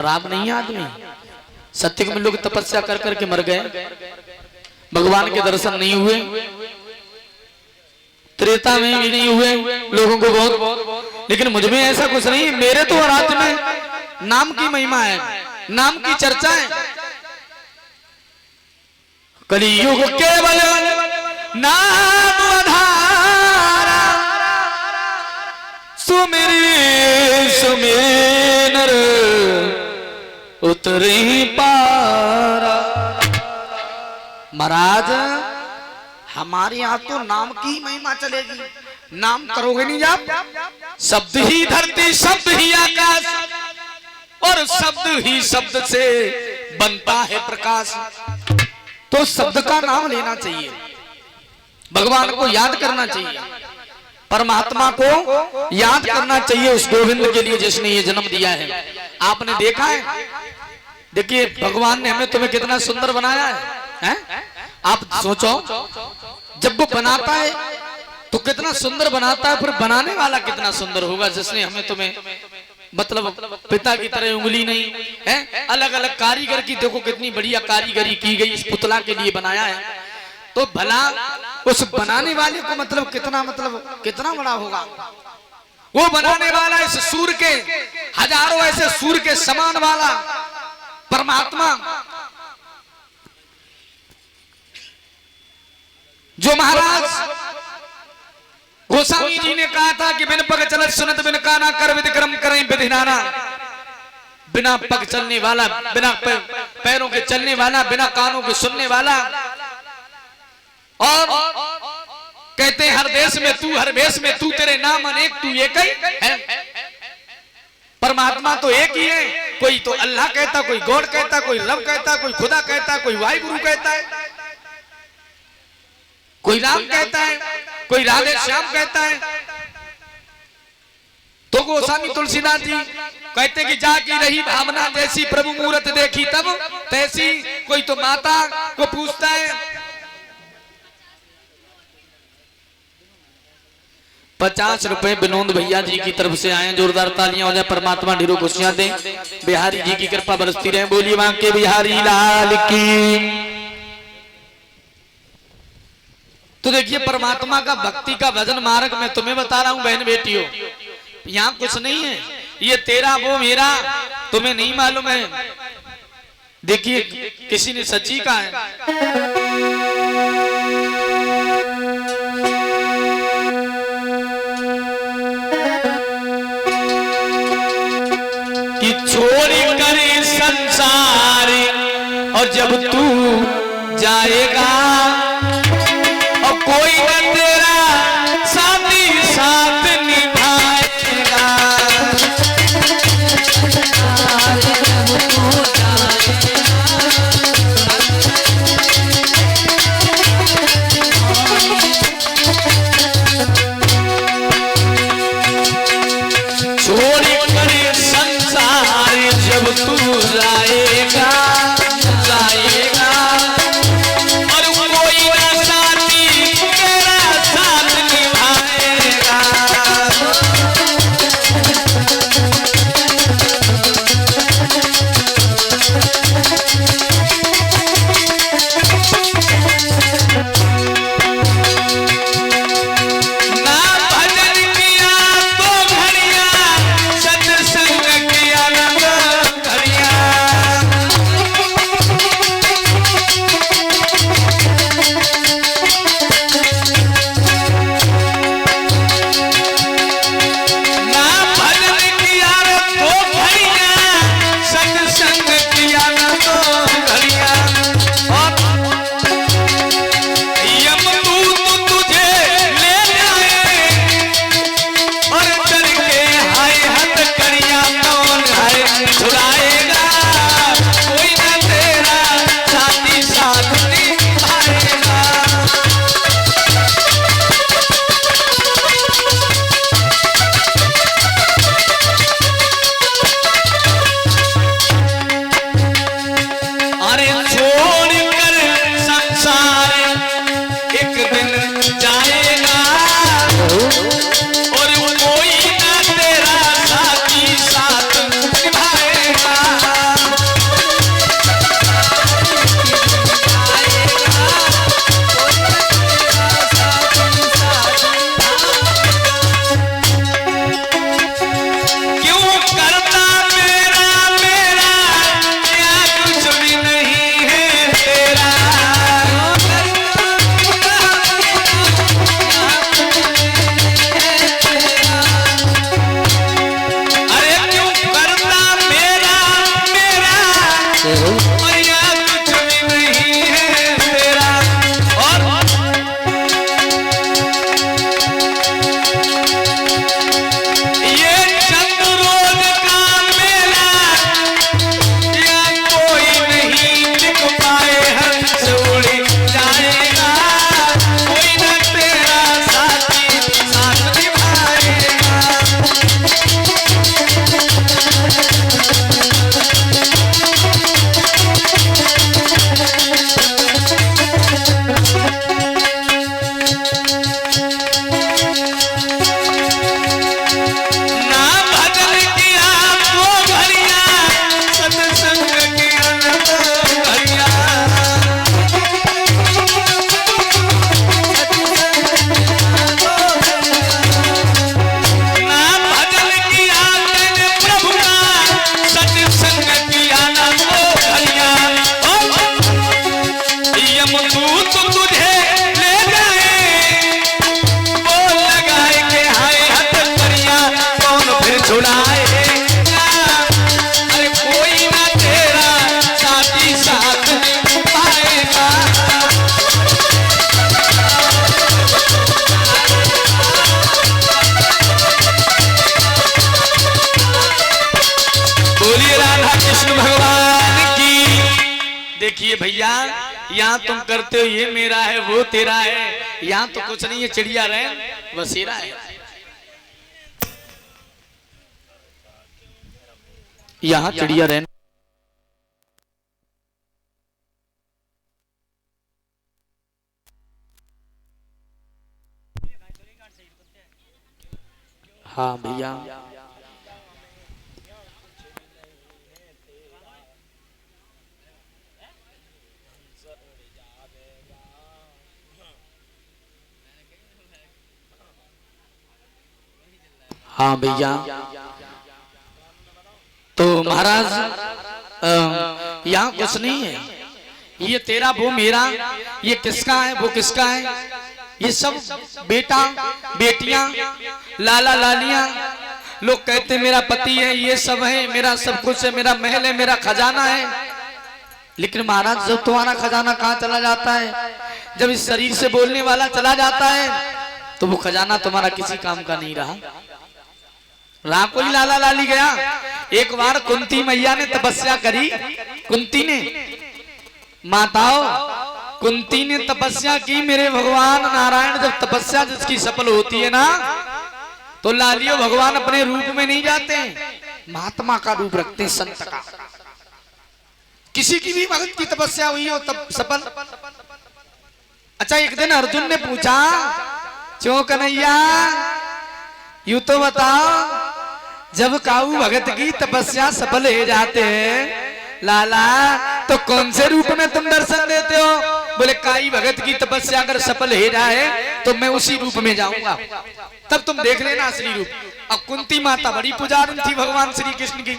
खराब नहीं आदमी। सत्युग में लोग तपस्या कर करके मर गए, भगवान के दर्शन नहीं हुए, त्रेता में भी नहीं हुए लोगों को बहुत, लेकिन मुझ में ऐसा कुछ नहीं। मेरे तो राज्य में नाम की महिमा है, नाम की चर्चा है। कलियुग केवल नाम आधारा, सुमिर सुमिर नर उतरी पारा। महाराज हमारे यहाँ तो नाम की महिमा चलेगी, नाम करोगे नहीं आप? शब्द ही धरती, शब्द ही आकाश, और शब्द ही शब्द से बनता है प्रकाश। तो शब्द का नाम लेना चाहिए, भगवान को याद करना चाहिए, परमात्मा को याद करना चाहिए, उस गोविंद के लिए जिसने ये जन्म दिया है। आपने देखा है, देखिए भगवान ने हमें तुम्हें कितना सुंदर बनाया है? आप सोचो, जब वो बनाता है तो कितना सुंदर बनाता है, फिर बनाने वाला कितना सुंदर होगा जिसने हमें तुम्हें मतलब पिता की तरह उंगली नहीं है, अलग अलग कारीगर की देखो कितनी बढ़िया कारीगरी की गई, इस पुतला के लिए बनाया है। तो भला उस बनाने वाले को मतलब कितना बड़ा होगा? वो बनाने वाला इस सूर्य के हजारों ऐसे सूर्य के समान वाला परमात्मा, जो महाराज गोस्वामी जी ने कहा था कि बिन पग चलत सुनत बिन काना कर विक्रम करें विधिनाना। बिना पग चलने वाला, बिना पैरों के चलने वाला, बिना कानों के सुनने वाला, और कहते हैं हर देश में तू, हर वेश में तू, तेरे नाम अनेक तू एक ही है। परमात्मा तो एक ही है, कोई तो अल्लाह कहता, कोई गॉड कहता, कोई रब कहता, कोई खुदा कहता, कोई वाहिगुरु कहता है, कोई राम कहता है, कोई राधे श्याम कहता है। तो गोस्वामी तुलसीदास जी कहते कि जागी रही भावना जैसी प्रभु मूरत देखी तब तैसी। कोई तो माता को पूछता है। 50 रुपए विनोद भैया जी की तरफ से आए, जोरदार तालियां हो जाए, परमात्मा ढेरों खुशियां दे, बिहारी जी की कृपा बरसती रहे। बोलिए वहां के बिहारी लाल की। तो देखिए परमात्मा का भक्ति का भजन मार्ग मैं तुम्हें बता रहा हूं बहन बेटियों, यहाँ कुछ नहीं है, ये तेरा वो मेरा तुम्हें नहीं मालूम है। देखिए किसी ने सच्ची कहा है, कि छोड़ी करे संसार और जब तू जाएगा कोई न तेरा साथी साथ निभाएगा। छोड़ी करे संसार जब तू जाएगा, जाएगा, और कोई देखिए भैया, यहाँ तुम करते हो ये मेरा है वो तेरा है, यहाँ तो कुछ नहीं है, चिड़िया रहे बसेरा है। यहाँ चिड़िया रहे। हाँ भैया, हाँ भैया। तो महाराज यहाँ कुछ नहीं है, ये तेरा वो मेरा, ये किसका है वो किसका है, ये सब बेटा बेटियां लाला लालियां, लोग कहते मेरा पति है, ये सब है, मेरा सब कुछ है, मेरा महल है, मेरा खजाना है। लेकिन महाराज जब तुम्हारा खजाना कहाँ चला जाता है, जब इस शरीर से बोलने वाला चला जाता है तो वो खजाना तुम्हारा किसी काम का नहीं रहा। कोई लाला लाली गया। एक बार कुंती मैया ने तपस्या करी, कुंती ने, माताओं कुंती ने तपस्या की। मेरे भगवान नारायण जब तपस्या जिसकी सफल होती है ना, तो लालियो भगवान अपने रूप में नहीं जाते, महात्मा का रूप रखते हैं, संत का। किसी की भी भगत की तपस्या हुई हो तब सफल। अच्छा, एक दिन अर्जुन ने पूछा, क्यों कन्हैया यूं तो बताओ, जब काऊ भगत की तपस्या सफल हो जाते हैं लाला, तो कौन से रूप में तुम दर्शन देते हो? बोले काई भगत की तपस्या अगर सफल हो जाए तो मैं उसी रूप में जाऊंगा, तब तुम देख लेना असली रूप। अब कुंती माता बड़ी पुजारिन थी भगवान श्री कृष्ण की,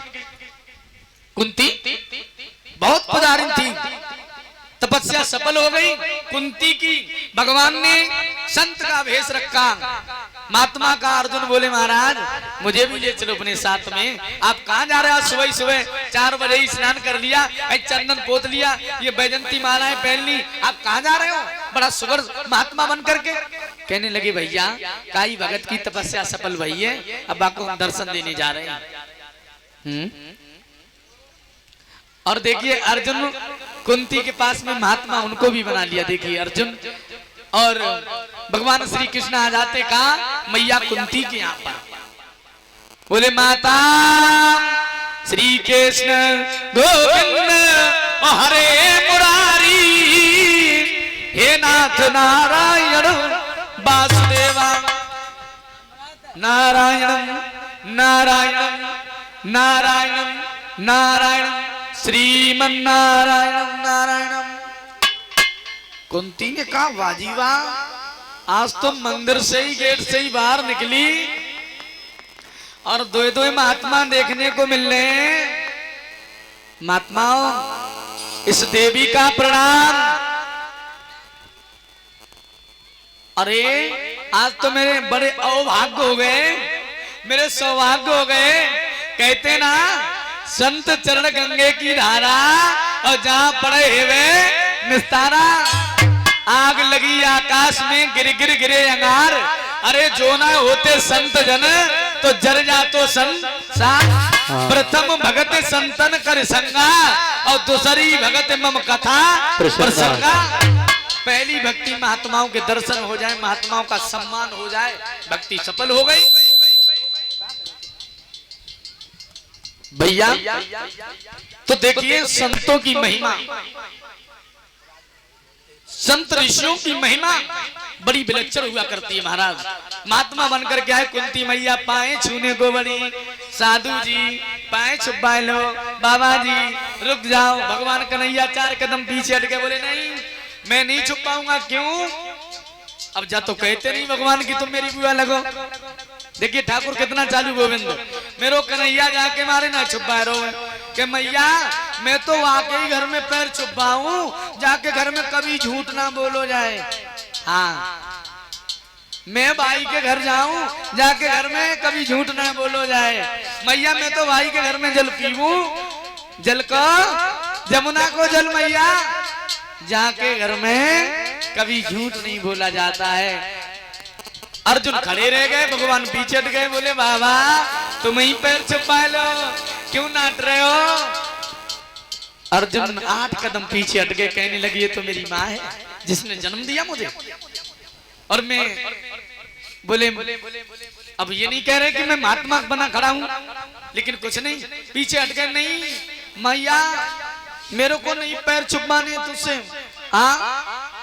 कुंती बहुत पुजारिन थी। तपस्या सफल हो गई कुंती की, भगवान ने संत का भेष रखा, महात्मा का। अर्जुन बोले महाराज मुझे भी ले चलो अपने साथ में। आप कहाँ जा रहे हो? सुबह सुबह 4 बजे ही स्नान कर लिया, चंदन पोत लिया, ये बैजंती मालाएं पहन ली, आप कहाँ जा रहे हो बड़ा सुगर महात्मा बन करके? कहने लगे भैया काई भगत की तपस्या सफल भई है, अब आपको हम दर्शन देने जा रहे हैं। और देखिए अर्जुन कुंती के पास में महात्मा उनको भी बना लिया। देखिए अर्जुन और भगवान श्री कृष्ण आ जाते कहा मैया कुंती के यहाँ पर, बोले माता श्री कृष्ण गोविंद हरे मुरारी, हे नाथ नारायण वासुदेवा, नारायण नारायण नारायण नारायण श्रीमन नारायण नारायण। कुंती ने कहा वाजीवा, आज तो मंदिर से ही गेट से ही बाहर निकली और दो महात्मा देखने को मिल रहे हैं। महात्माओं इस देवी का प्रणाम। अरे आज तो मेरे बड़े अभाग्य हो गए, मेरे सौभाग्य हो गए। कहते ना संत चरण गंगे की धारा, और जहां पड़े हुए निस्तारा, आग लगी आकाश में गिर गिर गिरे अंगार। अरे जो ना होते संत जन तो जर जा तो संसार। प्रथम भगत संतन कर संगा, और दूसरी भगत मम कथा प्रसंगा। पहली भक्ति महात्माओं के दर्शन हो जाए, महात्माओं का सम्मान हो जाए, भक्ति सफल हो गई भैया। तो देखिए संतों की महिमा, संत ऋषियों की महिमा बड़ी विलक्षण हुआ करती है महाराज। महात्मा बनकर क्या है, कुंती मैया पाए छूने को बड़ी, साधु जी पाए छुपा लो, बाबा जी रुक जाओ। भगवान कन्हैया 4 कदम पीछे हट के बोले नहीं मैं नहीं छुप पाऊंगा। क्यों? अब जा तो कहते नहीं भगवान की तुम मेरी बुआ लगो। देखिए ठाकुर कितना चालू, गोविंद मेरो कन्हैया जाके मारे ना छुपा रो कि मैया मैं तो वाकई घर में पैर छुपाऊं, जाके घर में कभी झूठ ना बोलो जाए। हाँ मैं भाई के घर जाऊं, जाके घर में कभी झूठ ना बोलो जाए। मैया मैं तो भाई के घर में जल पीऊं, जल को जमुना को जल मैया, जाके घर में कभी झूठ नहीं बोला जाता है। अर्जुन खड़े रह गए, भगवान पीछे हट गए, बोले बाबा तुम ही पैर छुपा लो, क्यों नाट रहे हो? अर्जुन 8 कदम पीछे हट गए, कहने लगी ये तो मेरी माँ है जिसने जन्म दिया मुझे। और मैं बोले अब ये नहीं कह रहे कि मैं महात्मा बना खड़ा हूं, लेकिन कुछ नहीं, पीछे हट गए। नहीं मैया मेरे को नहीं पैर छुपाने तुझसे। हाँ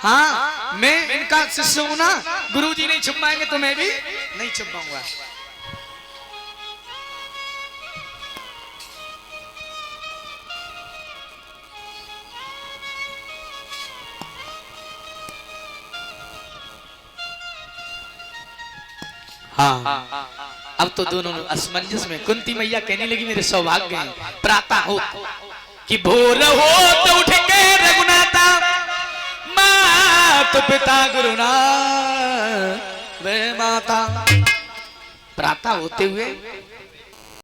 हाँ मैं इनका शिष्य हूं ना, गुरुजी नहीं छुपाएंगे तो मैं भी नहीं छुपाऊंगा। हाँ अब तो दोनों असमंजस में। कुंती मैया कहने लगी मेरे सौभाग्य है प्रातः हो कि भोर हो तो उठ के रघुनाथा, मात पिता गुरुनाथ वे माता। प्रातः होते हुए